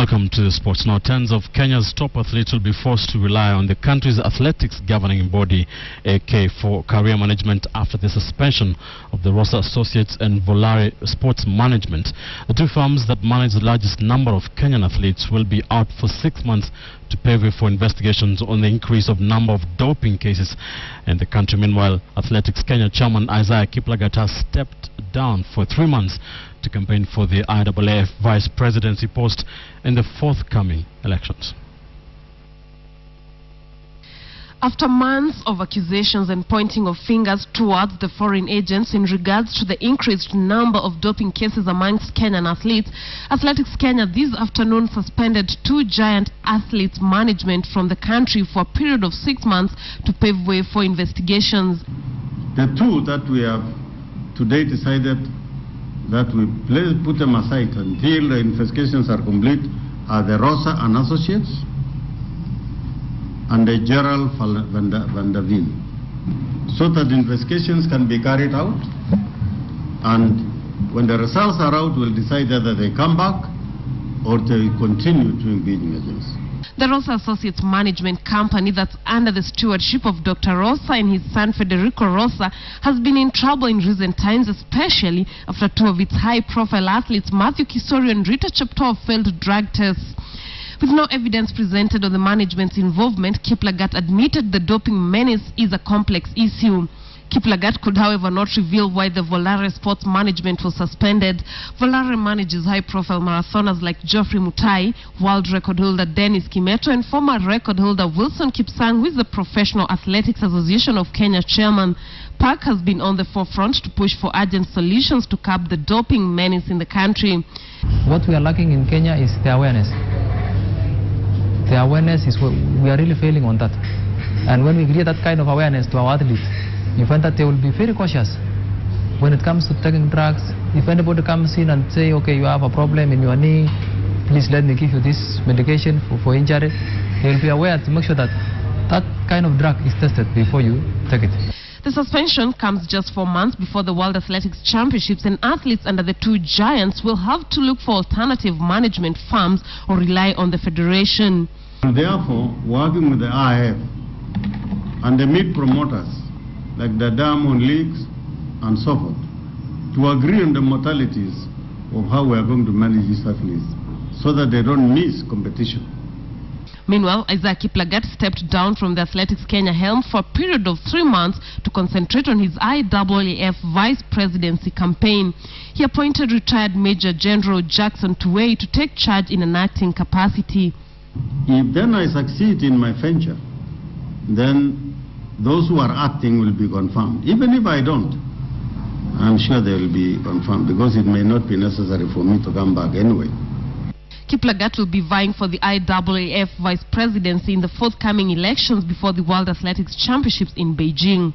Welcome to Sports. Now, tens of Kenya's top athletes will be forced to rely on the country's athletics governing body, AK, for career management after the suspension of the Rosa Associates and Volare Sports Management. The two firms that manage the largest number of Kenyan athletes will be out for 6 months to pave way for investigations on the increase of number of doping cases in the country. Meanwhile, Athletics Kenya chairman Isaiah Kiplagat has stepped down for 3 months to campaign for the IAAF vice presidency post in the forthcoming elections. After months of accusations and pointing of fingers towards the foreign agents in regards to the increased number of doping cases amongst Kenyan athletes, Athletics Kenya this afternoon suspended two giant athletes' management from the country for a period of 6 months to pave way for investigations. The two that we have today decided that we put them aside until the investigations are complete are the Rosa and Associates and the Gerald van der Veen, so that investigations can be carried out, and when the results are out, we'll decide whether they come back or they continue doing bidding agents. The Rosa Associates Management Company, that's under the stewardship of Dr. Rosa and his son Federico Rosa, has been in trouble in recent times, especially after two of its high-profile athletes, Matthew Kisori and Rita Cheptoo, failed drug tests. With no evidence presented on the management's involvement, Kiplagat admitted the doping menace is a complex issue. Kiplagat could, however, not reveal why the Volare Sports Management was suspended. Volare manages high-profile marathoners like Geoffrey Mutai, world record holder Dennis Kimeto, and former record holder Wilson Kipsang, who is the Professional Athletics Association of Kenya chairman. Park has been on the forefront to push for urgent solutions to curb the doping menace in the country. What we are lacking in Kenya is the awareness. The awareness is what we are really failing on that. And when we create that kind of awareness to our athletes, you find that they will be very cautious when it comes to taking drugs. If anybody comes in and say, okay, you have a problem in your knee, please let me give you this medication for injury, they will be aware to make sure that that kind of drug is tested before you take it. The suspension comes just 4 months before the World Athletics Championships, and athletes under the two giants will have to look for alternative management firms or rely on the federation. Therefore, working with the IAAF and the meat promoters like the Diamond Leagues and so forth, to agree on the modalities of how we are going to manage these athletes so that they don't miss competition. Meanwhile, Isaiah Kiplagat stepped down from the Athletics Kenya helm for a period of 3 months to concentrate on his IAAF vice presidency campaign. He appointed retired Major General Jackson Tuwei to take charge in an acting capacity. If then I succeed in my venture, then those who are acting will be confirmed. Even if I don't, I'm sure they will be confirmed, because it may not be necessary for me to come back anyway. Kiplagat will be vying for the IAAF vice presidency in the forthcoming elections before the World Athletics Championships in Beijing.